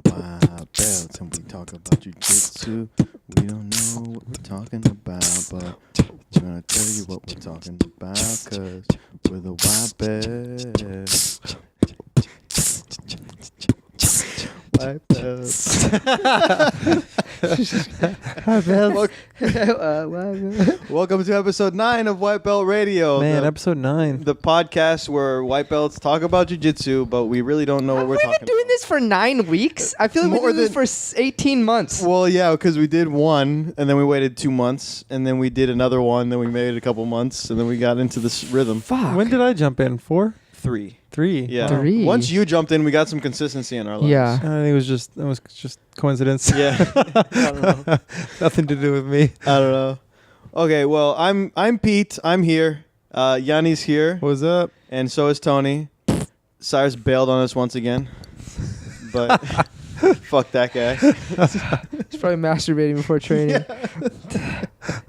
got wild belts and we talk about jujitsu. We don't know what we're talking about, but we're gonna tell you what we're talking about, cause we're the wild belts. White belts. Welcome to episode 9 of White Belt Radio. Man, episode 9. The podcast where white belts talk about jiu-jitsu, but we really don't know what we're talking about. We've been doing this for 9 weeks? I feel like we've been doing this for 18 months. Well, yeah, because we did one, and then we waited 2 months, and then we did another one, then we made it a couple months, and then we got into this rhythm. Fuck. When did I jump in? 4? 3. 3. Yeah. 3. Once you jumped in, we got some consistency in our lives. Yeah. I think it was just coincidence. Yeah. I don't know. Nothing to do with me. I don't know. Okay, well, I'm Pete. I'm here. Yianni's here. What's up? And so is Tony. Cyrus bailed on us once again. But fuck that guy. He's probably masturbating before training.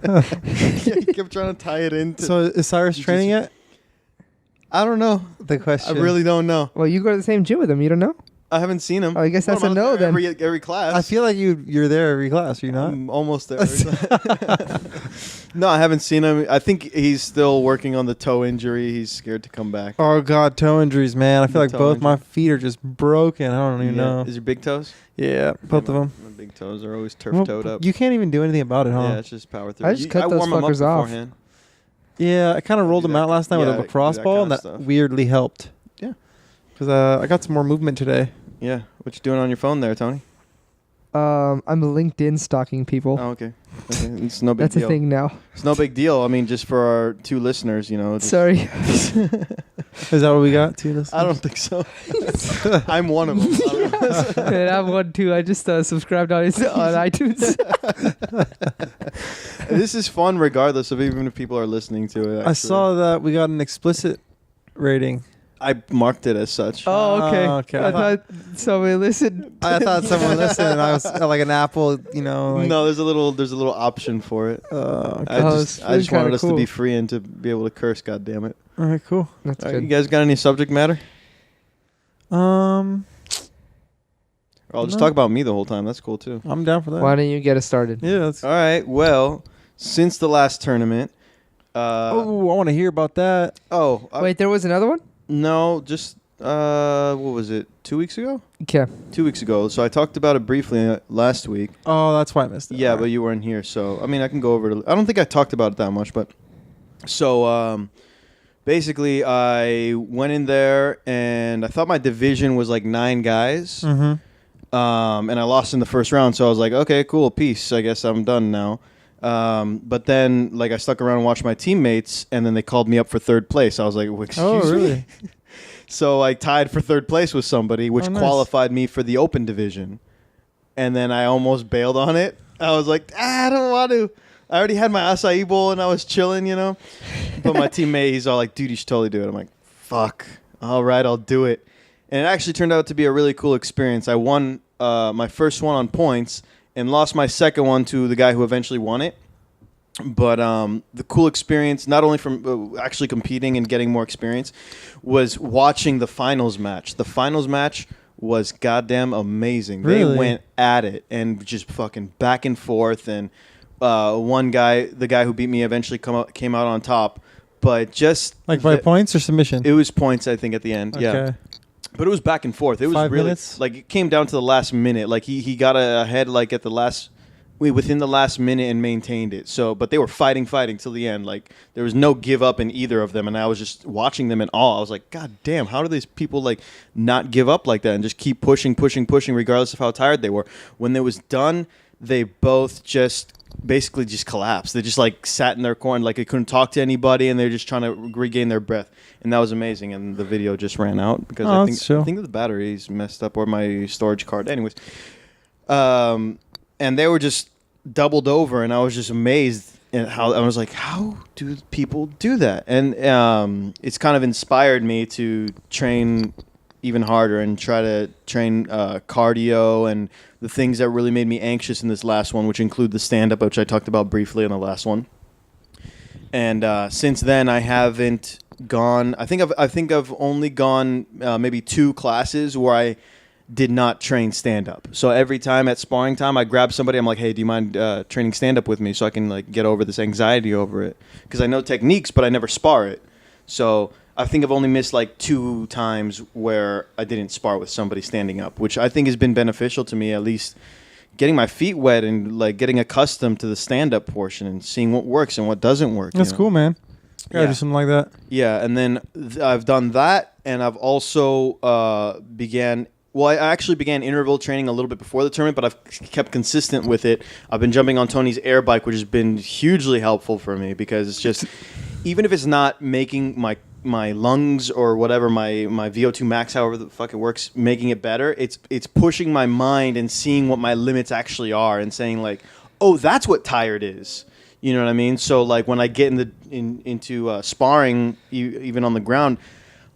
Yeah, he kept trying to tie it into... So is Cyrus training yet? I don't know. The question. I really don't know. Well, you go to the same gym with him. You don't know? I haven't seen him. Oh, I guess that's I'm a no there then. Every class. I feel like you're there every class. Are you not? I'm almost there. No, I haven't seen him. I think he's still working on the toe injury. He's scared to come back. Oh God, toe injuries, man. I feel like Toe both injury. my feet are just broken. I don't even know. Is your big toes? Yeah, both of them. My big toes are always turf-toed up. You can't even do anything about it, huh? Yeah, it's just power through. I just cut those warm 'em up fuckers off. beforehand. Yeah, I kind of rolled Do them that- out last night with yeah, a do lacrosse that ball, kinda and that stuff. weirdly helped. Yeah. Because I got some more movement today. Yeah. What you doing on your phone there, Tony? I'm LinkedIn stalking people. Oh, okay. It's no big That's deal. a thing now. It's no big deal. I mean, just for our 2 listeners, you know. Just Sorry. Is that what we got? 2 listeners? I don't think so. I'm one of them. I don't know. Man, I'm one too. I just subscribed on iTunes. This is fun regardless of even if people are listening to it. I actually. saw that we got an explicit rating. I marked it as such. Oh, okay. Oh, okay. I thought somebody listened. I thought someone listened. And I was like an Apple, you know. Like, No, there's a little option for it. Okay. I Oh, just it's I just kinda wanted us to cool. be free and to be able to curse. God damn it! All right, cool. That's All right, good. you guys got any subject matter? Um, Or I'll just No. talk about me the whole time. That's cool too. I'm down for that. Why don't you get us started? Yeah. That's, All right. Well, since the last tournament. oh, I want to hear about that. Wait, there was another one? No, just what was it? 2 weeks ago? Okay. 2 weeks ago. So I talked about it briefly last week. Oh, that's why I missed it. Yeah, All but right. you weren't here, so I mean, I can go over it. I don't think I talked about it that much, but so basically, I went in there and I thought my division was like 9 guys, Mhm. and I lost in the first round. So I was like, okay, cool, peace. I guess I'm done now. But then, like, I stuck around and watched my teammates, and then they called me up for 3rd place. I was like, well, excuse Oh, me. really? So I tied for 3rd place with somebody, which Oh, nice. qualified me for the open division. And then I almost bailed on it. I was like, I don't want to. I already had my acai bowl and I was chilling, you know. But my teammate, he's all like, dude, you should totally do it. I'm like, fuck. All right, I'll do it. And it actually turned out to be a really cool experience. I won my first one on points and lost my second one to the guy who eventually won it. But the cool experience, not only from actually competing and getting more experience, was watching the finals match. The finals match was goddamn amazing. Really? They went at it and just fucking back and forth. And one guy, the guy who beat me, eventually came out on top. But just Like by points or submission? it was points, I think, at the end. Yeah. Okay. But it was back and forth. It was 5 really minutes? like it came down to the last minute. Like he got ahead like at the last within the last minute and maintained it. So, but they were fighting till the end. Like there was no give up in either of them, and I was just watching them in awe. I was like, God damn, how do these people like not give up like that and just keep pushing, regardless of how tired they were? When it was done, they both just basically just collapsed. They just like sat in their corner, like they couldn't talk to anybody, and they're just trying to regain their breath. And that was amazing. And the video just ran out because I think the battery's messed up or my storage card. Anyways, and they were just doubled over, and I was just amazed at how I was like, how do people do that? And it's kind of inspired me to train even harder and try to train cardio and the things that really made me anxious in this last one, which include the stand-up, which I talked about briefly in the last one. And since then, I haven't gone. I think I've only gone maybe 2 classes where I did not train stand-up. So every time at sparring time, I grab somebody. I'm like, hey, do you mind training stand-up with me so I can like get over this anxiety over it? Because I know techniques, but I never spar it. So I think I've only missed like 2 times where I didn't spar with somebody standing up, which I think has been beneficial to me, at least getting my feet wet and like getting accustomed to the stand-up portion and seeing what works and what doesn't work. That's cool, man. Gotta do something like that. Yeah, and then I've done that, and I've also I actually began interval training a little bit before the tournament, but I've kept consistent with it. I've been jumping on Tony's air bike, which has been hugely helpful for me because it's just, even if it's not making my lungs or whatever, my VO2 max, however the fuck it works, making it better, it's pushing my mind and seeing what my limits actually are and saying like, oh, that's what tired is. You know what I mean? So like when I get into sparring, even on the ground,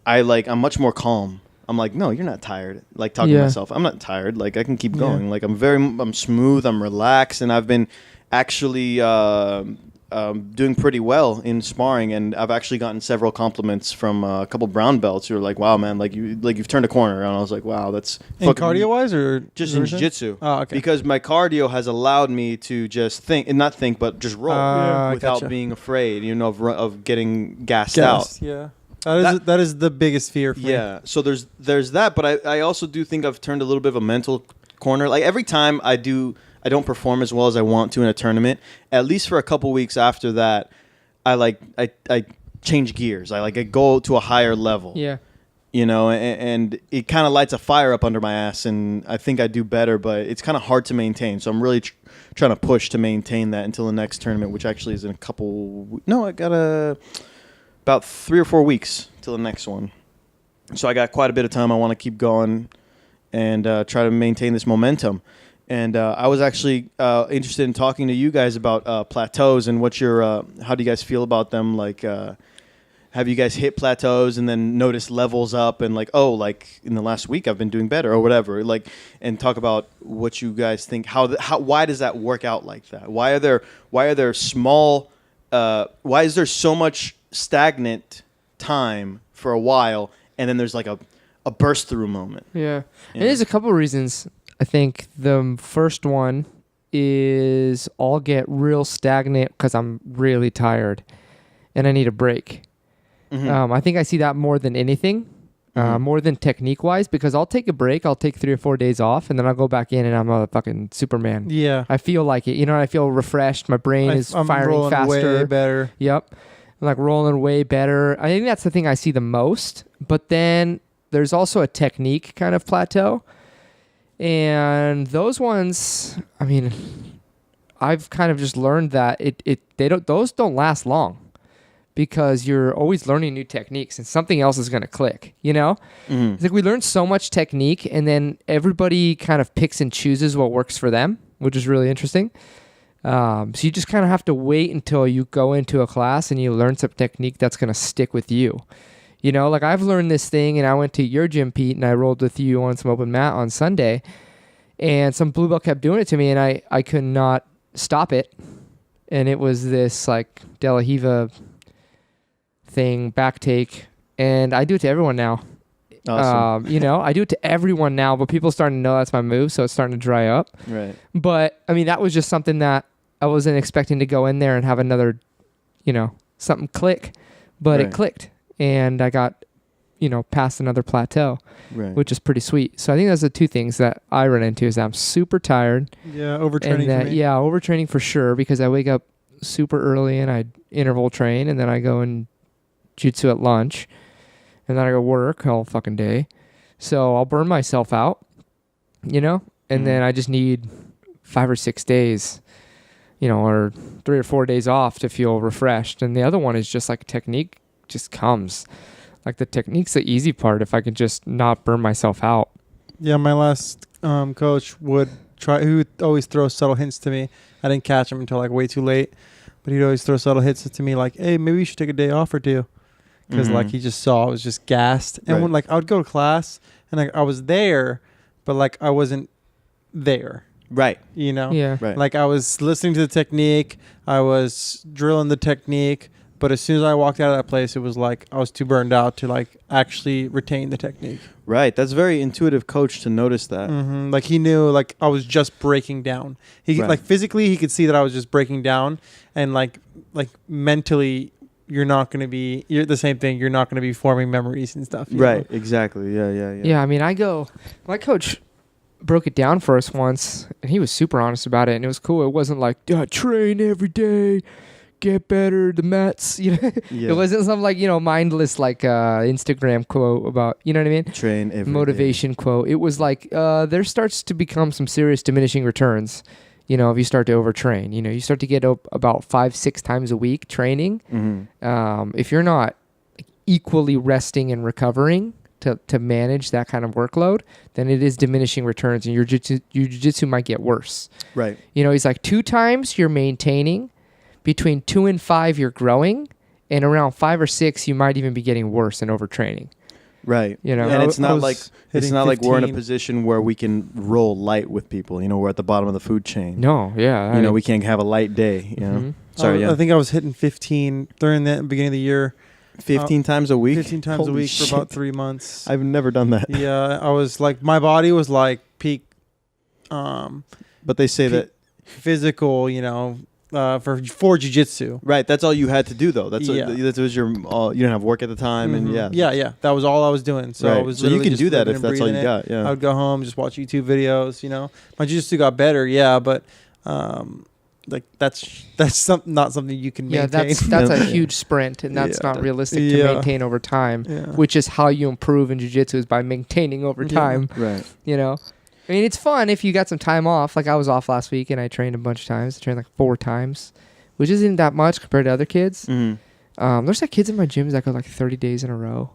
I'm much more calm. I'm like, no, you're not tired. Like talking to myself, I'm not tired. Like I can keep going. Like I'm smooth. I'm relaxed, and I've been actually doing pretty well in sparring. And I've actually gotten several compliments from a couple brown belts who are like, wow, man, you've turned a corner. And I was like, wow, that's in cardio wise or just in jiu-jitsu. Oh, okay. Because my cardio has allowed me to just not think, but just roll without being afraid, of getting gassed out. Yeah. That is the biggest fear for me. Yeah, so there's that, but I also do think I've turned a little bit of a mental corner. Like every time I don't perform as well as I want to in a tournament, at least for a couple weeks after that, I change gears. I go to a higher level. Yeah. And it kind of lights a fire up under my ass, and I think I do better, but it's kind of hard to maintain. So I'm really trying to push to maintain that until the next tournament, which actually is in a couple. No, I got about 3 or 4 weeks till the next one. So I got quite a bit of time. I want to keep going and try to maintain this momentum. And I was actually interested in talking to you guys about plateaus and how do you guys feel about them? Like, have you guys hit plateaus and then notice levels up and in the last week I've been doing better or whatever? Like, and talk about what you guys think. Why does that work out like that? Why is there so much stagnant time for a while, and then there's like a burst through moment? Yeah. And there's a couple of reasons. I think the first one is I'll get real stagnant because I'm really tired and I need a break. Mm-hmm. I think I see that more than anything, more than technique wise, because I'll take a break. I'll take 3 or 4 days off, and then I'll go back in and I'm a fucking Superman. Yeah. I feel like it. I feel refreshed. My brain is firing faster. Way better. Yep. I'm rolling way better. I think that's the thing I see the most. But then there's also a technique kind of plateau. And those ones, I've kind of just learned that those don't last long because you're always learning new techniques and something else is going to click, Mm-hmm. It's like we learn so much technique and then everybody kind of picks and chooses what works for them, which is really interesting. So you just kind of have to wait until you go into a class and you learn some technique that's going to stick with you. I've learned this thing and I went to your gym, Pete, and I rolled with you on some open mat on Sunday and some blue belt kept doing it to me and I could not stop it. And it was this De La Hiva thing, back take. And I do it to everyone now. Awesome. I do it to everyone now, but people are starting to know that's my move. So it's starting to dry up. Right. But that was just something that I wasn't expecting to go in there and have another, something click, but it clicked. And I got, past another plateau, which is pretty sweet. So I think that's the 2 things that I run into is that I'm super tired. Yeah, overtraining for me. Yeah, overtraining for sure because I wake up super early and I interval train and then I go and jiu-jitsu at lunch and then I go work all fucking day. So I'll burn myself out, and then I just need 5 or 6 days, or 3 or 4 days off to feel refreshed. And the other one is just technique just comes. The technique's the easy part if I can just not burn myself out. Yeah, my last coach who would always throw subtle hints to me. I didn't catch him until way too late, but he'd always throw subtle hints to me hey, maybe you should take a day off or 2. Because he just saw I was just gassed. And when I would go to class and I was there, but I wasn't there. Right. Yeah. Right. I was listening to the technique. I was drilling the technique, But as soon as I walked out of that place, it was like I was too burned out to like actually retain the technique. Right. That's very intuitive coach to notice that. Like he knew like I was just breaking down. He Right. like physically he could see that I was just breaking down, and like mentally you're the same thing. You're not going to be forming memories and stuff. you Right. know? Exactly. Yeah. Yeah, I mean, my coach broke it down for us once, and he was super honest about it, and it was cool. It wasn't like, train every day, get better, the Mets. You know, Yeah. it wasn't some like, mindless like Instagram quote about, you know what I mean? Train every Motivation quote. It was like there starts to become some serious diminishing returns. If you start to overtrain, you start to get up about 5-6 times a week training. Mm-hmm. If you're not equally resting and recovering to manage that kind of workload, then it is diminishing returns, and your jiu-jitsu might get worse. Right. He's like 2 times you're maintaining, between 2 and 5 you're growing, and around 5 or 6 you might even be getting worse and overtraining. Right. Yeah, And it's not like we're in a 15. position where we can roll light with people. We're at the bottom of the food chain. No, yeah. We can't have a light day. Mhm. Sorry. I think I was hitting 15 during the beginning of the year. 15 times a week. 15 times a Holy week shit. for about 3 months. I've never done that. Yeah, I was like, my body was like peak But they say that. physical, for jiu-jitsu. Right. That's all you had to do, though. That was your. You didn't have work at the time, and yeah. That was all I was doing. So right. I was. So you literally can just do that living if and that's all you breathing it. got. Yeah. I would go home, just watch YouTube videos. My jiu-jitsu got better, but like that's not something you can Yeah, maintain. that's a huge sprint, and that's not realistic to maintain over time. Yeah. Which is how you improve in jiu-jitsu, is by maintaining over time. Right. I mean, it's fun if you got some time off. Like I was off last week, and I trained a bunch of times. I trained like 4 times, which isn't that much compared to other kids. Mm-hmm. There's like kids in my gyms that go like 30 days in a row.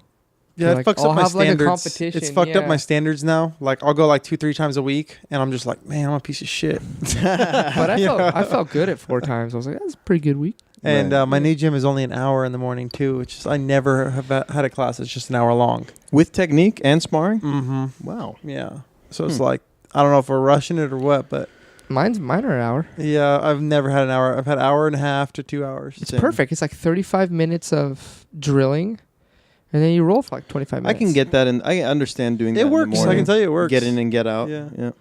Yeah, Like, it fucks I'll up my have, like, a standards. competition, It's fucked up yeah. my standards now. Like I'll go like 2-3 times a week, and I'm just like, man, I'm a piece of shit. But I felt good at 4 times. I was like, that's a pretty good week. And Right. my new gym is only an hour in the morning too, which is I never have had a class that's just an hour long. With technique and sparring. Mm-hmm. Wow. Yeah. So it's like I don't know if we're rushing it or what, but Mine are an hour. yeah, I've never had an hour. I've had 1.5 to 2 hours. It's perfect. It's like 35 minutes of drilling, and then you roll for like 25 minutes. I can get that, and I understand doing that. It works. In the I morning. can tell you it works. Get in and get out. Yeah.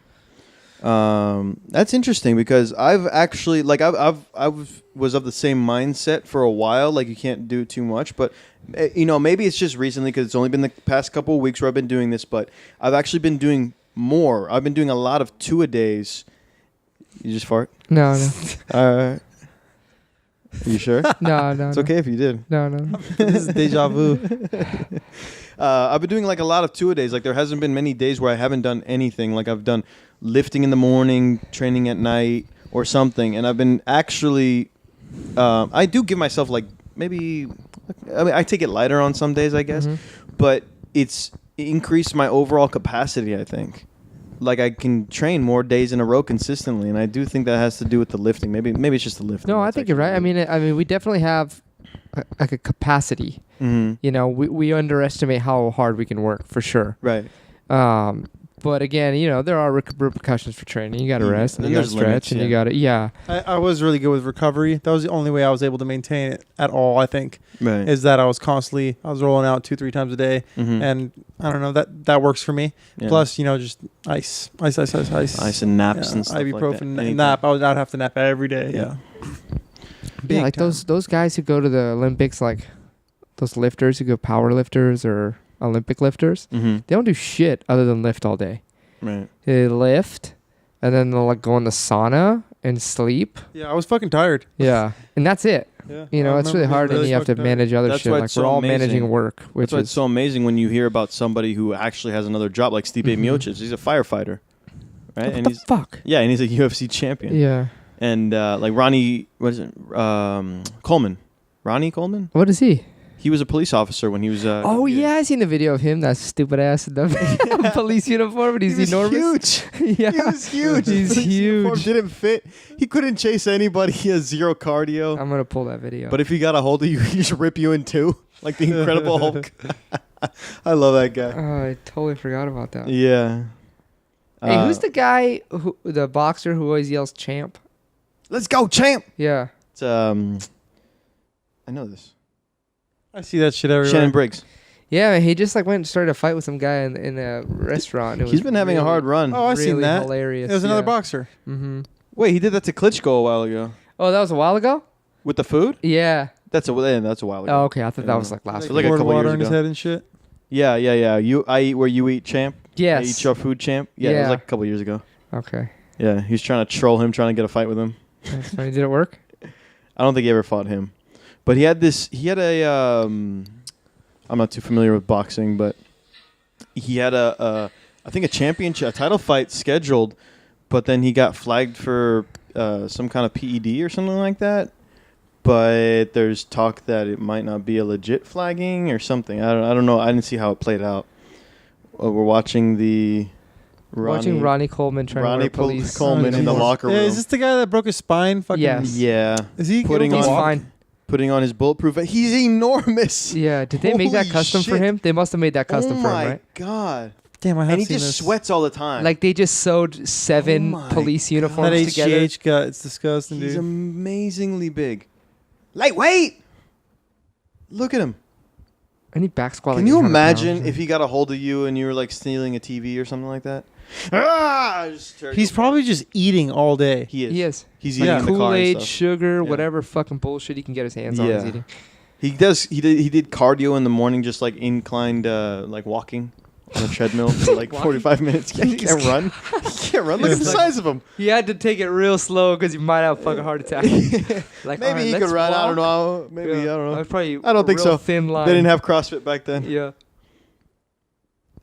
That's interesting because I've actually I was of the same mindset for a while. Like you can't do too much, but maybe it's just recently because it's only been the past couple of weeks where I've been doing this. But I've actually been doing more. I've been doing a lot of 2-a-days. You just fart? No. Are you sure? No. It's okay if you did. No. This is deja vu. I've been doing like a lot of 2-a-days. Like there hasn't been many days where I haven't done anything. Like I've done lifting in the morning, training at night, or something. And I've been actually, I do give myself like maybe, I take it lighter on some days, I guess. Mm-hmm. But it's increased my overall capacity, I think. Like I can train more days in a row consistently, and I do think that has to do with the lifting. Maybe it's just the lifting. No, I That's think you're right. I mean, we definitely have like a capacity. Mm-hmm. We underestimate how hard we can work for sure. Right. But again, there are repercussions for training. You got to rest, and And you got to there's limits, stretch, and you got to I was really good with recovery. That was the only way I was able to maintain it at all, I think, Right. is that I was rolling out 2-3 times a day. Mhm. And I don't know, that works for me. Yeah. Plus, just ice Ice and naps and stuff ibuprofen like that. and Anything. nap. I'd have to nap every day. Yeah. Yeah, like time. those guys who go to the Olympics, like those lifters who go power lifters or Olympic lifters, Mm-hmm. they don't do shit other than lift all day. Right. They lift, and then they'll like go in the sauna and sleep. Yeah, I was fucking tired. Yeah, and that's it. Yeah. It's really hard, and you have to manage other That's shit. why Like it's we're so all amazing. managing work, which That's why is it's so amazing when you hear about somebody who actually has another job, like Stipe Mhm. Miocic. He's a firefighter, right? what And the he's fuck. and he's a UFC champion. Yeah. And like Ronnie, what is it? Coleman, Ronnie Coleman. What is he? He was a police officer when he was. Oh yeah, I seen the video of him. That stupid ass in the police uniform, but he's enormous. Huge. Yeah, He was huge. He's His uniform huge. didn't fit. He couldn't chase anybody. He has zero cardio. I'm gonna pull that video. But if he got a hold of you, he just rip you in two, like the Incredible Hulk. I love that guy. oh, I totally forgot about that. Yeah. Hey, who's the guy the boxer who always yells "champ"? Let's go, champ. Yeah. It's I know this. I see that shit everywhere. Shannon Briggs. Yeah, he just like went and started a fight with some guy in a restaurant. He's been having a hard run. Oh, I've seen that. Hilarious. It was another yeah. boxer. Mm-hmm. Wait, he did that to Klitschko a while ago. Oh, that was a while ago? With the food? Yeah. That's a while ago. Oh, okay. I thought that was like last It week. was like a poured couple water years in his ago. head and shit. Yeah. I eat where you eat, champ. Yes. I eat your food, champ. Yeah, it was like a couple years ago. Okay. Yeah, he was trying to troll him, trying to get a fight with him. That's funny. Did it work? I don't think he ever fought him. But he had a I'm not too familiar with boxing, but he had I think a championship, a title fight scheduled, but then he got flagged for some kind of PED or something like that. But there's talk that it might not be a legit flagging or something. I don't know. I didn't see how it played out. We're watching Ronnie Coleman trying to wear police. Coleman in the locker room. Yeah, is this the guy that broke his spine? Fucking Yes. Yeah. Is he Putting able to He's walk? fine. Putting on his bulletproof vest. He's enormous. Yeah. Did they make that Holy custom for shit. him? They must have made that custom oh for him, my right? God. Damn, I have And he seen just this. sweats all the time. Like they just sewed 7 Oh my police That uniforms together. HGH gut. It's disgusting, He's dude. amazingly big. Lightweight. Look at him. And he back squat. Can like you 800 imagine pounds. if he got a hold of you and you were like stealing a TV or something like that? He's probably just eating all day. He is. He is. He's Yeah. eating in the car and Kool-Aid, stuff. sugar, Yeah. whatever fucking bullshit he can get his hands on. Yeah. He's eating. He did cardio in the morning, just like inclined, like walking on a treadmill for like 45 minutes. He can't run. He can't run. Look at the size of him. He had to take it real slow because he might have a fucking heart attack. Like, Maybe all right, he let's could run. I don't walk. know. Maybe Yeah. I don't know. Probably I don't think a so. real Thin line. They didn't have CrossFit back then. Yeah.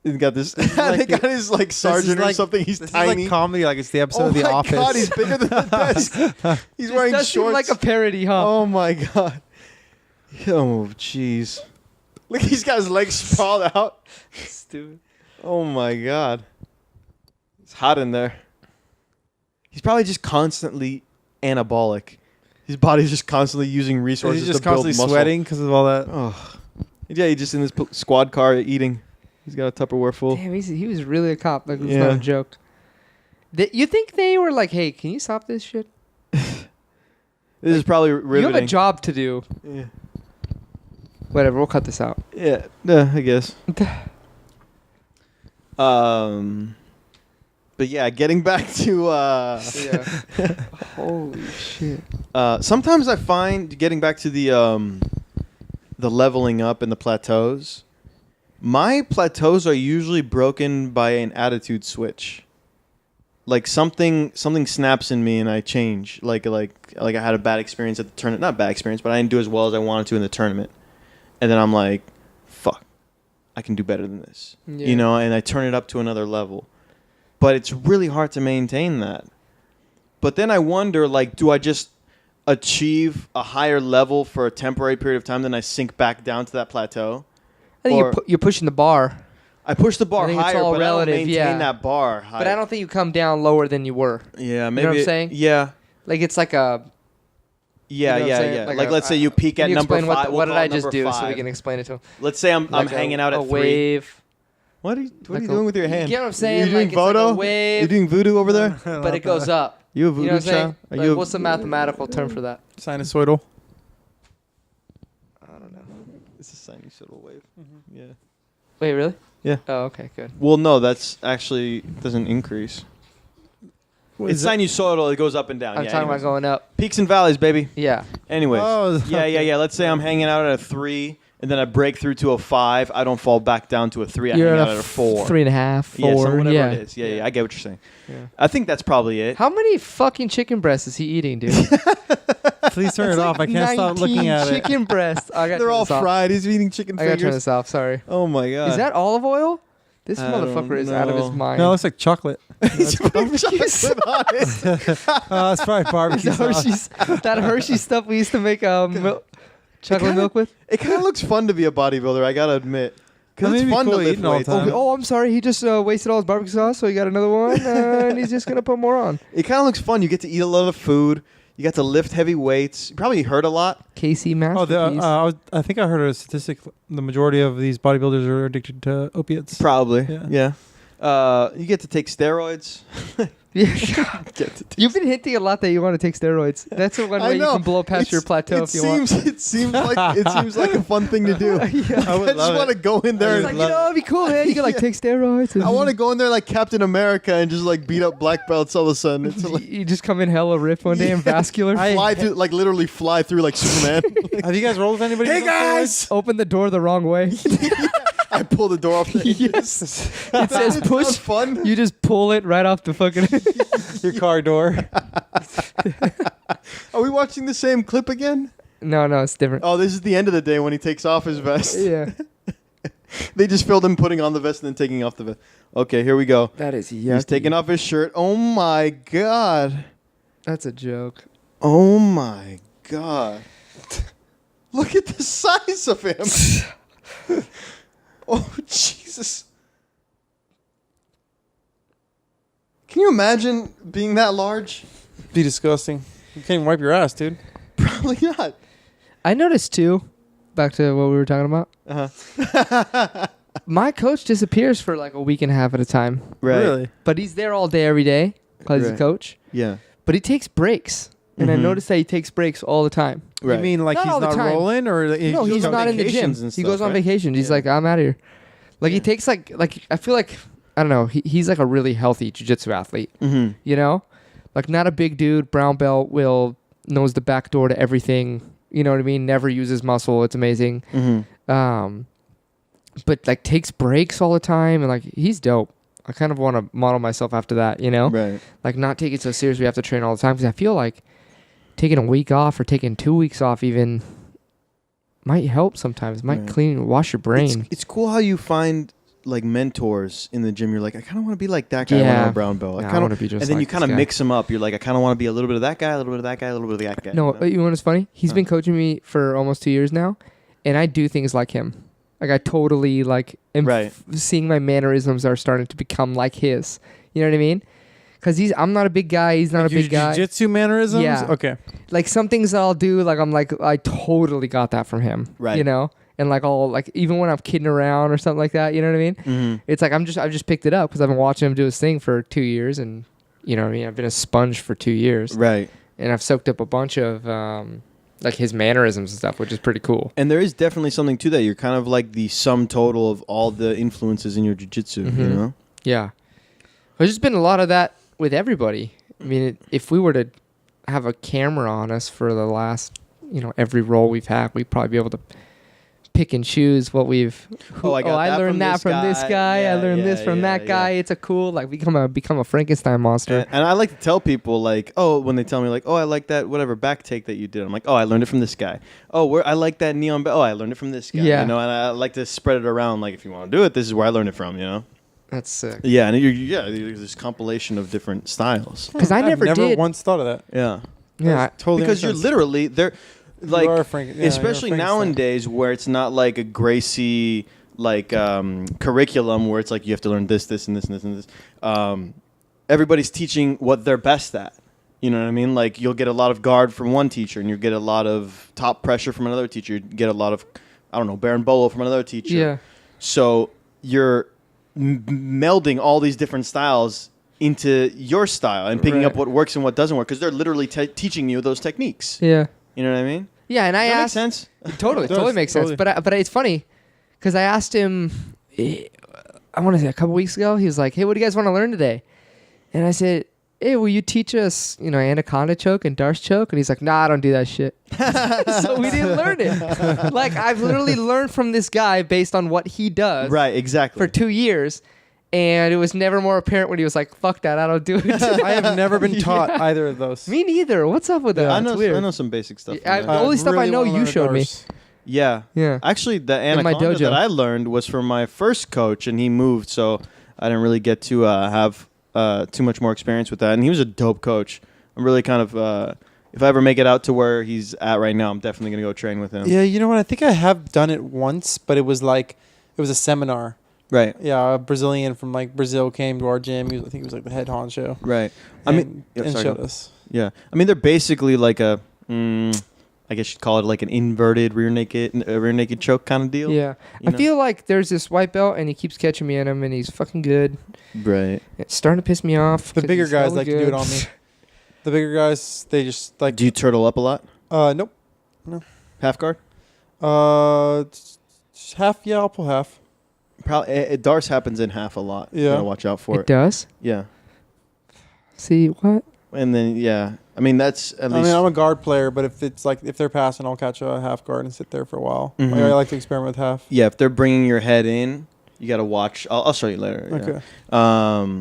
He got this. like they got his like sergeant or like- something. He's This tiny. is like comedy, like it's the episode Oh of The my Office. God, he's bigger than the desk. He's wearing Does seem shorts. like a parody, huh? Oh my God. Oh jeez. Look, he's got his legs sprawled out. Stupid. Oh my God. It's hot in there. He's probably just constantly anabolic. His body's just constantly using resources He's just to build constantly muscle. sweating because of all that. Oh. Yeah, he's just in his squad car eating. He's got a Tupperware full. Damn, he was really a cop. Like, it was Yeah. not a joke. You think they were like, hey, can you stop this shit? This is probably riveting. You have a job to do. Yeah. Whatever, we'll cut this out. Yeah, I guess. But yeah, getting back to Yeah. Holy shit. sometimes I find getting back to the leveling up and the plateaus. My plateaus are usually broken by an attitude switch. Like something snaps in me and I change. Like I had a bad experience at the tournament. Not bad experience, but I didn't do as well as I wanted to in the tournament. And then I'm like, fuck, I can do better than this. Yeah. You know, and I turn it up to another level. But it's really hard to maintain that. But then I wonder, like, do I just achieve a higher level for a temporary period of time, then I sink back down to that plateau? I think Or- you're pushing the bar. I push the bar I think it's higher, all but relative, I don't maintain yeah. that bar high. But I don't think you come down lower than you were. Yeah, maybe. know what I'm saying? Yeah. Like, it's like a... Yeah, You know what I'm saying? yeah. Like Like, a- let's say you peak Can at you number explain 5. what did we'll I call it just number do so we 5. can explain it to him? Let's say I'm Like hanging out at a 3. wave. What are you Like doing with your hand? You get what I'm saying? You doing Like, it's like a voodoo? wave. You doing voodoo over there? But it goes up. You a You voodoo know what I'm saying? child? Are Like, you a- what's the mathematical term for that? Sinusoidal. I don't know. It's a sinusoidal wave. Yeah. Wait, really? Yeah. Oh, okay, good. Well, no, that's actually doesn't increase. It's sinusoidal. It goes up and down. I'm yeah, talking anyways. about going up. Peaks and valleys, baby. Yeah. Anyways. Oh, Yeah. Let's say I'm hanging out at a 3, and then I break through to a 5. I don't fall back down to a 3. I hang out at a 4. 3.5, 4. Yeah, so whatever yeah. it is. Yeah, I get what you're saying. Yeah. I think that's probably it. How many fucking chicken breasts is he eating, dude? Please turn it off. I can't stop looking at it. chicken breasts. I got They're all fried. He's eating chicken I gotta turn fingers. this off. Sorry. Oh my god. Is that olive oil? This I motherfucker don't is out of his know. mind. No, it looks like chocolate. He's putting chocolate on it. It's probably barbecue Is that sauce. that Hershey stuff we used to make chocolate kinda- milk with. It kind of looks fun to be a bodybuilder. I gotta admit, because That'd it's be fun cool to lift eating all the weights. time. Oh, I'm sorry. He just wasted all his barbecue sauce, so he got another one, and he's just gonna put more on. It kind of looks fun. You get to eat a lot of food. You get to lift heavy weights. You probably hurt a lot. Casey Oh, masterpiece. I think I heard a statistic. The majority of these bodybuilders are addicted to opiates. Probably. Yeah. Yeah. You get to take steroids. You've been hinting a lot that you want to take steroids. That's the one way you can blow past your plateau if you want. It seems like a fun thing to do. I would I just want to go in there. It's like, it'd be cool, man. You can like take steroids. I want to go in there like Captain America and just like beat up black belts all of a sudden. It's like, You just come in hella ripped one day and vascular. fly through, like literally fly through like Superman. Have you guys rolled with anybody? Hey guys! Open the door the wrong way. I pull the door off the Yes. It says It push. sounds fun. You just pull it right off the fucking. Your car door. Are we watching the same clip again? No, it's different. Oh, this is the end of the day when he takes off his vest. Yeah. They just filmed him putting on the vest and then taking off the vest. Okay, here we go. That is He's taking off his shirt. Oh my god. That's a joke. Oh my god. Look at the size of him. Oh Jesus. Can you imagine being that large? Be disgusting. You can't even wipe your ass, dude. Probably not. I noticed too. Back to what we were talking about. Uh-huh. My coach disappears for like a week and a half at a time, Right. Really? but he's there all day every day because he's a Right. coach. Yeah. But he takes breaks, and I Mhm. noticed that he takes breaks all the time. Right. You mean like Not he's all the not time. rolling, or No, he's on not in the gym. vacations and He stuff, goes on right? vacation. He's Yeah. like, I'm out of here. Like he Yeah. takes like I feel like I don't know. He's like a really healthy jiu-jitsu athlete. Mm-hmm. You know, like not a big dude. Brown belt knows the back door to everything. You know what I mean? Never uses muscle. It's amazing. Mm-hmm. But like takes breaks all the time, and like he's dope. I kind of want to model myself after that. You know, Right. like not take it so serious. We have to train all the time because I feel like taking a week off or taking 2 weeks off even might help sometimes. Might Right. wash your brain. It's cool how you find like mentors in the gym. You're like, I kind of want to be like that guy when I'm Yeah. a brown belt. Nah, I kind wanna of, be just and then like you this kind of guy. mix them up. You're like, I kind of want to be a little bit of that guy, a little bit of that guy, a little bit of that guy. No, you know? you know what's funny? He's been coaching me for almost 2 years now, and I do things like him. Like I totally like am Right. seeing my mannerisms are starting to become like his. You know what I mean? Because I'm not a big guy. He's not a big guy. Jiu-jitsu mannerisms? Yeah. Okay. Like some things I'll do, like I'm like I totally got that from him. Right. You know, and like I'll like even when I'm kidding around or something like that. You know what I mean? Mhm. It's like I've just picked it up because I've been watching him do his thing for 2 years, and you know what I mean. I've been a sponge for 2 years, Right. and I've soaked up a bunch of like his mannerisms and stuff, which is pretty cool. And there is definitely something to that. You're kind of like the sum total of all the influences in your jiu-jitsu, you Mhm. know? Yeah, there's just been a lot of that with everybody. I mean, if we were to have a camera on us for the last, every role we've had, we'd probably be able to pick and choose what we've. I got that learned from that this from this guy. guy. I Yeah, learned this yeah, from yeah, that guy. yeah. It's a cool become a Frankenstein monster. And I like to tell people, like, when they tell me, like, I like that whatever back take that you did. I'm like, I learned it from this guy. I like that neon belt. I learned it from this guy. Yeah. You know, and I like to spread it around. Like, if you want to do it, this is where I learned it from, you know? That's sick. Yeah, and there's this compilation of different styles. Because I I've never did. once thought of that. Yeah. Yeah, Totally Because makes you're sense. literally, they're, like, You are a Frank- yeah, especially you're a Frankenstein. nowadays where it's not like a Gracie, like, curriculum where it's like you have to learn this, this, and this, and this, and this. Everybody's teaching what they're best at. You know what I mean? Like, you'll get a lot of guard from one teacher, and you'll get a lot of top pressure from another teacher. You get a lot of, Baron Bolo from another teacher. Yeah. So you're melding all these different styles into your style and picking Right. up what works and what doesn't work because they're literally teaching you those techniques. Yeah. You know what I mean? Yeah, and I Does that make asked. sense? Totally, It does, totally makes totally. sense. But it's funny because I asked him. I want to say a couple weeks ago. He was like, "Hey, what do you guys want to learn today?" And I said, "Hey, will you teach us, anaconda choke and Darce choke?" And he's like, "Nah, I don't do that shit." So we didn't learn it. Like I've literally learned from this guy based on what he does Right, exactly. for 2 years. And it was never more apparent when he was like, "Fuck that, I don't do it." I have never been taught Yeah. either of those. Me neither. What's up with that? I It's know, weird. I know some basic stuff. I- from the that. only stuff I know wanna you learn showed me. Darce. Yeah. Yeah. Actually, the In my anaconda dojo. that I learned was from my first coach, and he moved, so I didn't really get to have too much more experience with that. And he was a dope coach. I'm really kind of, if I ever make it out to where he's at right now, I'm definitely going to go train with him. Yeah, you know what? I think I have done it once, but it was a seminar. Right. Yeah, a Brazilian from Brazil came to our gym. I think he was like the head honcho. Right. And Yeah, sorry, showed go. us. Yeah. I mean, they're basically like a I guess you'd call it like an inverted rear naked choke kind of deal. Yeah. You I know? feel like there's this white belt, and he keeps catching me in him, and he's fucking good. Right. It's starting to piss me off. The 'cause bigger he's guys hella like to do it good. on me. The bigger guys, they just like. Do you turtle up a lot? Nope. Half guard? Half. Yeah, I'll pull half. Probably. Darce happens in half a lot. Yeah. You gotta watch out for It it. does? Yeah. See, what? And then yeah, I mean that's at I least. mean, I'm a guard player, but if they're passing, I'll catch a half guard and sit there for a while. Mhm. Like, I like to experiment with half. Yeah, if they're bringing your head in, you gotta watch. I'll show you later. Okay. Yeah.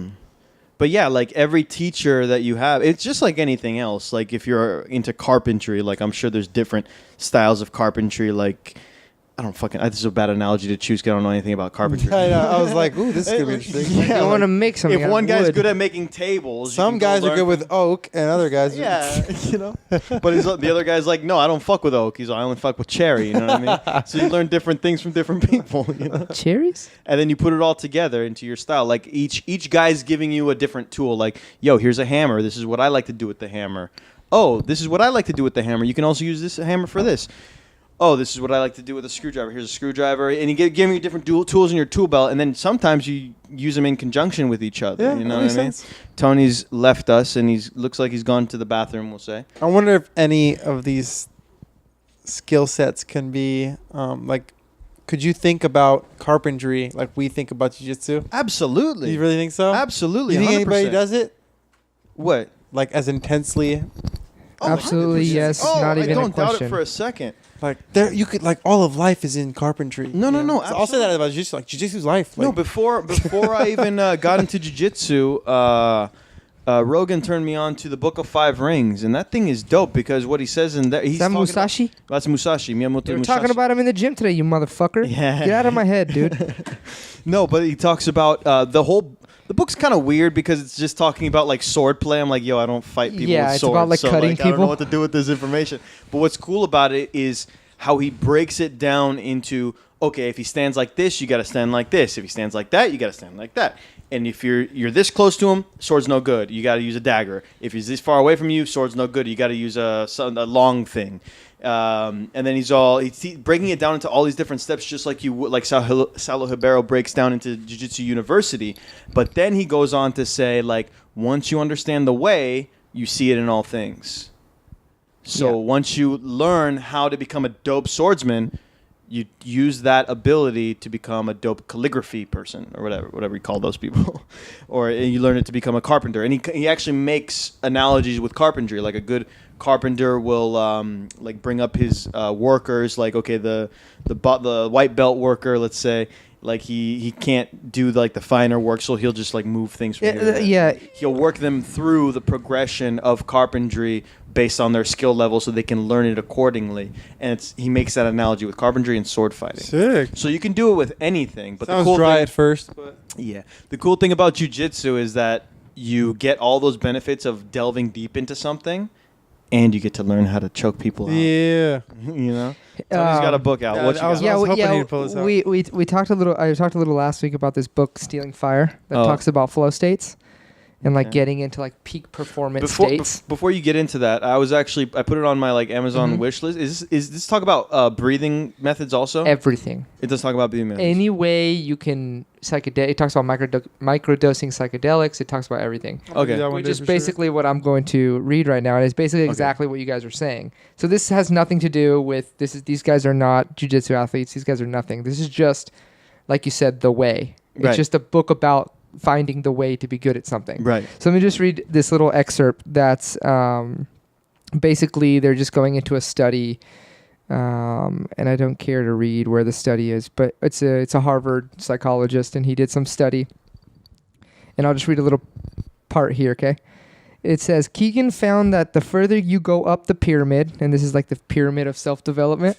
But yeah, like every teacher that you have, it's just like anything else. Like if you're into carpentry, like I'm sure there's different styles of carpentry. Like I don't fucking. This is a bad analogy to choose. 'Cause I don't know anything about carpentry. I know. I was like, ooh, this is gonna be interesting. Yeah, you want to like, make something if out of one guy's wood. good at making tables, you Some can go guys are learn good with from- oak, and other guys. Yeah, you know. But the other guy's like, no, I don't fuck with oak. He's like, I only fuck with cherry. You know what I mean? So you learn different things from different people. You know. Cherries? And then you put it all together into your style. Like each guy's giving you a different tool. Like, yo, here's a hammer. This is what I like to do with the hammer. Oh, this is what I like to do with the hammer. You can also use this hammer for this. Oh, this is what I like to do with a screwdriver. Here's a screwdriver. And you give me different tools in your tool belt. And then sometimes you use them in conjunction with each other. Yeah, you know that what I makes mean? sense. Tony's left us, and looks like he's gone to the bathroom, we'll say. I wonder if any of these skill sets can be like. Could you think about carpentry like we think about jiu-jitsu? Absolutely. Do you really think so? Absolutely. You think 100%. anybody does it What? like as intensely? Oh, Absolutely, 100%. yes. Oh, Not even I a don't doubt question. it for a second. Like there, you could like all of life is in carpentry. No, you no, know? no, So I'll say that about jiu-jitsu. Like jiu-jitsu's life. Like, No, before I even got into jiu-jitsu, Rogan turned me on to the Book of Five Rings, and that thing is dope because what he says in there, he's Is that talking Musashi? About, that's Musashi. Miyamoto You were Musashi. talking about him in the gym today, you motherfucker. Yeah. Get out of my head, dude. No, but he talks about the book's kind of weird because it's just talking about like sword play. I'm like, yo, I don't fight people Yeah, with it's swords, about, like, so cutting I don't know people. what to do with this information. But what's cool about it is how he breaks it down into, okay, if he stands like this, you got to stand like this. If he stands like that, you got to stand like that. And if you're this close to him, sword's no good. You got to use a dagger. If he's this far away from you, sword's no good. You got to use a long thing. And then he's breaking it down into all these different steps, just like you would, like Salo Ribeiro breaks down into Jiu-Jitsu University. But then he goes on to say, like, once you understand the way, you see it in all things. So Yeah. once you learn how to become a dope swordsman, you use that ability to become a dope calligraphy person or whatever you call those people. Or you learn it to become a carpenter. And he actually makes analogies with carpentry. Like a good carpenter will like bring up his workers. Like, okay, the white belt worker, let's say, like he can't do like the finer work, so he'll just like move things from here to there. Yeah. He'll work them through the progression of carpentry based on their skill level so they can learn it accordingly. And he makes that analogy with carpentry and sword fighting. sick. So you can do it with anything. But Sounds the cool dry thing, at first, but yeah, the cool thing about jiu-jitsu is that you get all those benefits of delving deep into something, and you get to learn how to choke people out. yeah. You know, Tony's got a book out. yeah, What you I was- got? Yeah, hoping you'd pull this out. we talked a little. I talked a little last week about this book, Stealing Fire, that Oh. talks about flow states and like Okay. getting into like peak performance Before, states. before you get into that, I put it on my like Amazon Mhm. wish list. Is this talk about breathing methods also? Everything. It does talk about breathing methods. Any way you can it talks about microdosing psychedelics. It talks about everything. I'll do Okay. that one Which day is for sure. basically what I'm going to read right now, and it's basically Okay. exactly what you guys are saying. So this has nothing to do with these guys are not jiu-jitsu athletes. These guys are nothing. This is just, like you said, the way. It's Right. just a book about finding the way to be good at something. Right. So let me just read this little excerpt. That's basically they're just going into a study, and I don't care to read where the study is, but it's a Harvard psychologist, and he did some study. And I'll just read a little part here, okay? It says, Keegan found that the further you go up the pyramid, and this is like the pyramid of self-development.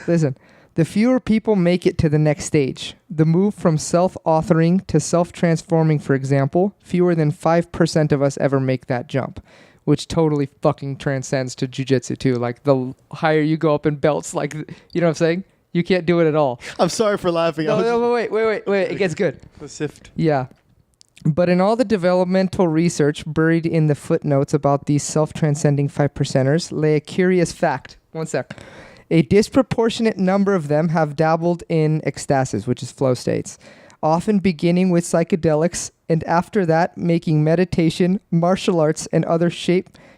Listen, the fewer people make it to the next stage. The move from self-authoring to self-transforming, for example, fewer than 5% of us ever make that jump, which totally fucking transcends to jiu-jitsu too. Like the higher you go up in belts, like, you know what I'm saying? You can't do it at all. I'm sorry for laughing. No, wait. It gets good. The sift. Yeah. But in all the developmental research buried in the footnotes about these self-transcending 5%ers lay a curious fact. One sec. A disproportionate number of them have dabbled in ecstasis, which is flow states, often beginning with psychedelics, and after that making meditation, martial arts, and other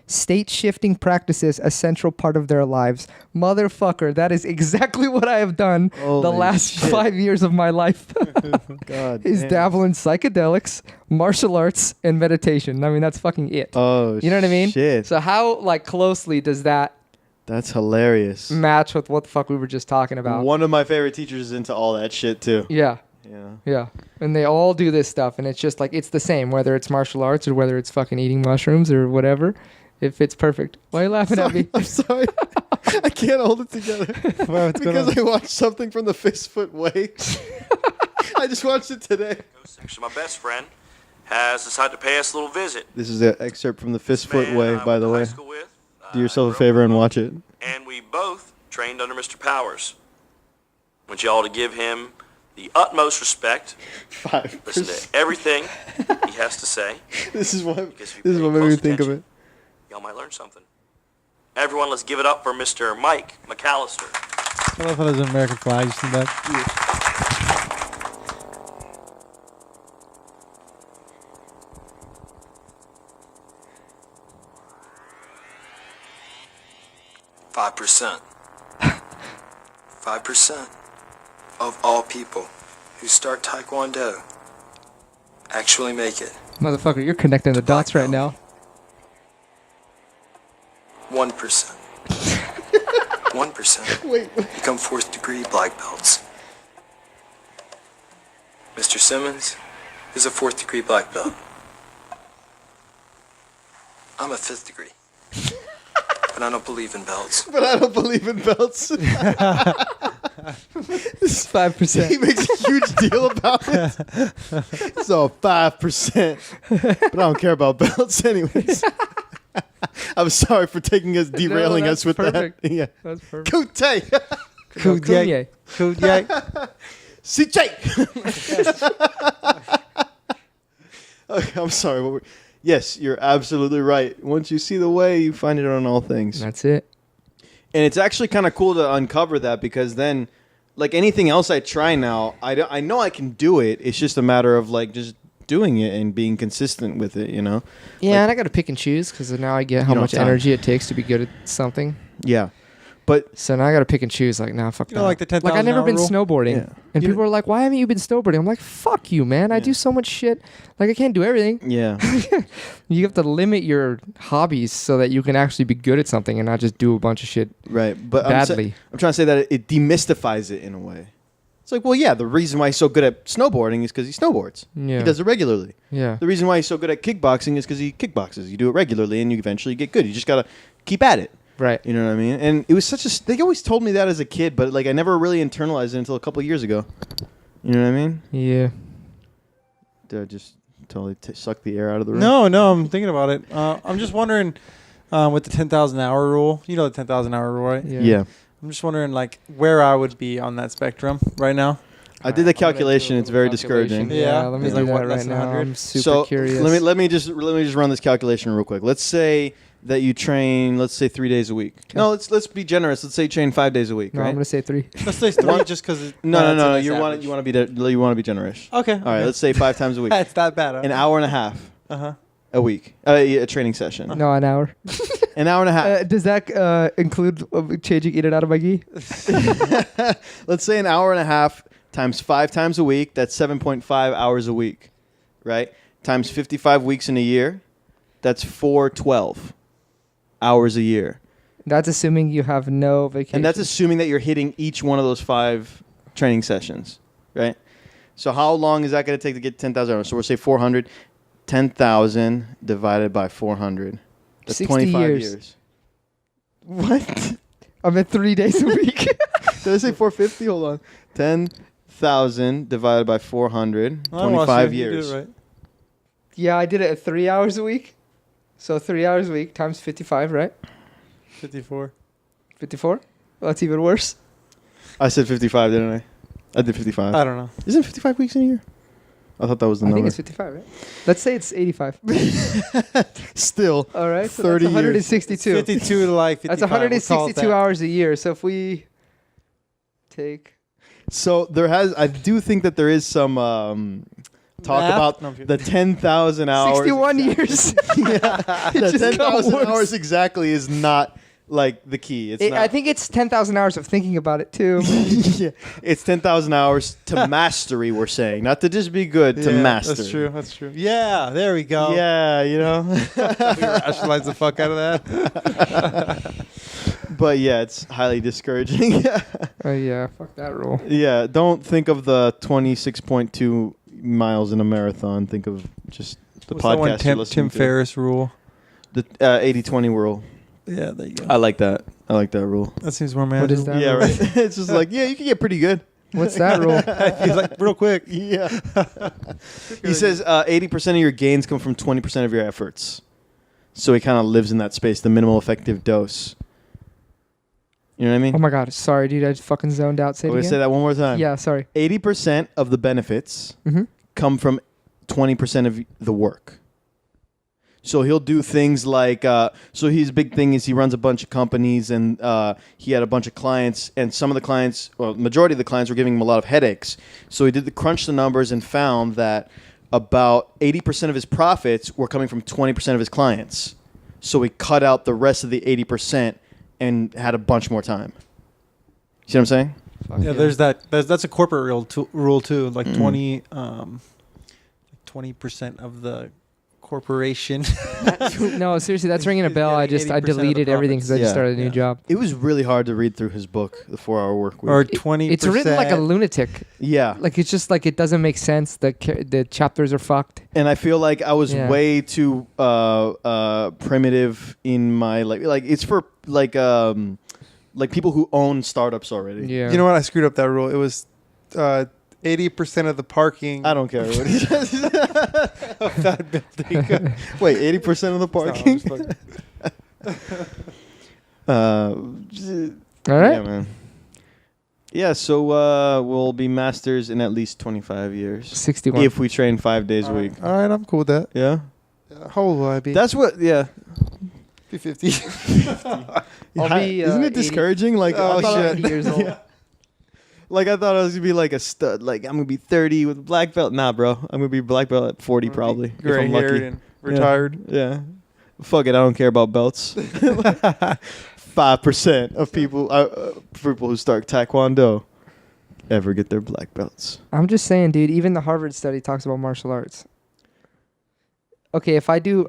state-shifting practices a central part of their lives. Motherfucker, that is exactly what I have done the Holy last shit. 5 years of my life. God Is damn. dabble in psychedelics, martial arts, and meditation. I mean, that's fucking it. Oh, You know what I mean? Shit. So how like closely does that That's hilarious. match with what the fuck we were just talking about? One of my favorite teachers is into all that shit too. Yeah. Yeah. Yeah. And they all do this stuff, and it's just like, it's the same, whether it's martial arts or whether it's fucking eating mushrooms or whatever. It fits perfect. Why are you laughing at me? I'm sorry. I can't hold it together. What's going Because on? I watched something from the Fist Foot Way. I just watched it today. So my best friend has decided to pay us a little visit. This is an excerpt from the Fist Foot Man Way, I by went the to high way. school with, Do yourself a grew up favor with and him, watch it. And we both trained under Mr. Powers. Want you all to give him the utmost respect. 5%. Listen to everything he has to say. This is what Because if you this is pay what made me close think of attention, it. Y'all might learn something. Everyone, let's give it up for Mr. Mike McAllister. I love how there's an American flag just in that. 5%. 5% of all people who start Taekwondo actually make it. Motherfucker, you're connecting the dots right now. 1%. 1% Wait. become fourth degree black belts. Mr. Simmons is a fourth degree black belt. I'm a fifth degree. But I don't believe in belts. But I don't believe in belts. It's he 5%. makes a huge deal about it. So 5%. But I don't care about belts anyways. I'm sorry for derailing that's us with perfect. that. Yeah. That's perfect. Kute. Kudyek. Kudyek. CJ. Okay, I'm sorry. Yes, you're absolutely right. Once you see the way, you find it on all things. That's it. And it's actually kind of cool to uncover that, because then, like anything else I try now, I know I can do it. It's just a matter of like just doing it and being consistent with it, you know? Yeah, Like- and I got to pick and choose because now I get how You don't much have time. energy it takes to be good at something. Yeah. But So now I got to pick and choose. Like, nah, fuck You that. know, like the 10,000 Like, I've never hour been rule? snowboarding. Yeah. And You people know- are like, why haven't you been snowboarding? I'm like, fuck you, man. I Yeah. do so much shit. Like, I can't do everything. yeah. You have to limit your hobbies so that you can actually be good at something and not just do a bunch of shit Right. But badly. I'm trying to say that it demystifies it in a way. It's like, well, yeah, the reason why he's so good at snowboarding is because he snowboards. Yeah. He does it regularly. Yeah. The reason why he's so good at kickboxing is because he kickboxes. You do it regularly, and you eventually get good. You just gotta keep at it. Right. You know what I mean? And it was such a. They always told me that as a kid, but like I never really internalized it until a couple of years ago. You know what I mean? Yeah. Did I just totally suck the air out of the room? No, I'm thinking about it. I'm just wondering, with the 10,000 hour rule. You know the 10,000 hour rule, right? Yeah. I'm just wondering, like, where I would be on that spectrum right now. I did the calculation. It's very discouraging. Yeah. Yeah, let me It's do like that what, right less than now. 100? I'm super So curious. let me just run this calculation real quick. Let's say that you train, let's say 3 days a week. No, let's be generous. Let's say you train 5 days a week. No, Right? I'm gonna say 3. Let's say 3 just because. No. You want to be generous. Okay. All right. Let's say 5 times a week. That's that bad. An hour and a half Uh-huh. a week. A training session. No, an hour. An hour and a half. Does that include changing in and out of my gi? Let's say an hour and a half times 5 times a week. That's 7.5 hours a week, right? Times 55 weeks in a year. That's 412 hours a year. That's assuming you have no vacation. And that's assuming that you're hitting each one of those 5 training sessions, right? So how long is that going to take to get 10,000 hours? So we'll say 400. 10,000 divided by 400. That's 60 25 years. years. What? I'm at 3 days a week. Did I say 450? Hold on. 10,000 divided by 400. 25 years. Right. Yeah, I did it at 3 hours a week. So 3 hours a week times 55, right? 54. 54? Well, that's even worse. I said 55, didn't I? I did 55. I don't know. Isn't 55 weeks in a year? I thought that was the I number. think it's 55, right? Let's say it's 85. Still, All right, so 30 that's 162. 52 to like 55. That's We'll call it 162 that. hours a year. So if we take... so I do think that there is some talk Math? about No, I'm kidding. the 10,000 hours. 61 years. The just got 10,000 worse. hours exactly is not like the key. It's not. I think it's 10,000 hours of thinking about it, too. Yeah, it's 10,000 hours to mastery. We're saying not to just be good, to Yeah, master. That's true. That's true. Yeah, there we go. Yeah, you know. We rationalize the fuck out of that. But yeah, it's highly discouraging. Yeah, fuck that rule. Yeah, don't think of the 26.2 miles in a marathon. Think of just the What's that one, podcast you're listening Tim to. Ferriss rule. The 80-20 rule. Yeah, there you go. I like that. I like that rule. That seems more What manageable. is that? Yeah, rule? right. It's just like, yeah, you can get pretty good. What's that rule? He's like, real quick. Yeah. He says 80% of your gains come from 20% of your efforts. So he kind of lives in that space, the minimal effective dose. You know what I mean? Oh my god, sorry, dude. I just fucking zoned out. Say it I'm going to again. say that one more time. Yeah, sorry. 80% of the benefits Mm-hmm. come from 20% of the work. So he'll do things like, so his big thing is he runs a bunch of companies and he had a bunch of clients, and some of the clients, well, majority of the clients were giving him a lot of headaches. So he did crunch the numbers and found that about 80% of his profits were coming from 20% of his clients. So he cut out the rest of the 80% and had a bunch more time. See what I'm saying? Yeah, there's that. That's a corporate rule too. Like Mm. 20% of the corporation. No, seriously, that's ringing a He's bell. I getting 80% of the deleted everything because I just profits. started a new Yeah. job. It was really hard to read through his book, The 4-Hour Work Week. Or It- 20%. It's written like a lunatic. Yeah. Like it's just like it doesn't make sense. The chapters are fucked. And I feel like I was Yeah. way too primitive in my like it's for like people who own startups already. Yeah. You know what? I screwed up that rule. It was 80% of the parking I don't care what he says. of that building. Wait, 80% of the parking? All right. Yeah, man. Yeah, so we'll be masters in at least 25 years 61. if we train 5 days a week. All right, I'm cool with that. Yeah. How old will I be? That's what. Yeah. be 50. I'll be, Isn't it 80 discouraging? Like, Oh, I thought shit. 80 years old. Yeah. Like I thought I was gonna be like a stud. Like I'm gonna be 30 with a black belt. Nah, bro. I'm gonna be black belt at 40 probably. If Gray I'm haired lucky. and retired. Yeah. Fuck it. I don't care about belts. 5% of people who start Taekwondo ever get their black belts. I'm just saying, dude. Even the Harvard study talks about martial arts. Okay, if I do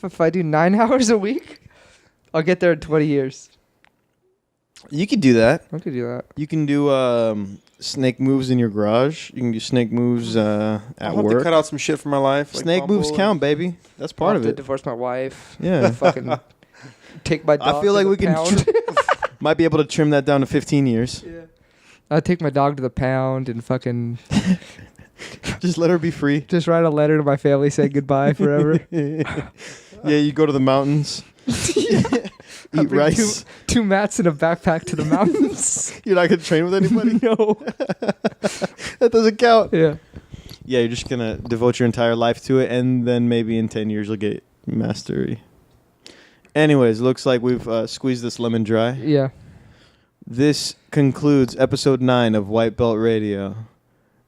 if I do 9 hours a week, I'll get there in 20 years. You could do that. I could do that. You can do snake moves in your garage. You can do snake moves I'll at have to work. cut out some shit from my life. like Snake moves bumble count, baby. That's part I'll of have it. to divorce my wife. Yeah. Fucking take my dog. I feel to like the we can pound. might be able to trim that down to 15 years. Yeah. I'll take my dog to the pound and fucking Just let her be free. just write a letter to my family saying goodbye forever. Yeah, you go to the mountains. I'll Eat bring rice. Two mats and a backpack to the mountains. You're not gonna train with anybody. No. That doesn't count. Yeah. Yeah, you're just gonna devote your entire life to it, and then maybe in 10 years you'll get mastery. Anyways, looks like we've squeezed this lemon dry. Yeah. This concludes episode 9 of White Belt Radio.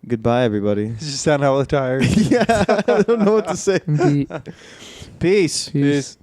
Goodbye, everybody. You just sound hella tired. Yeah, I don't know what to say. Indeed. Peace. Peace.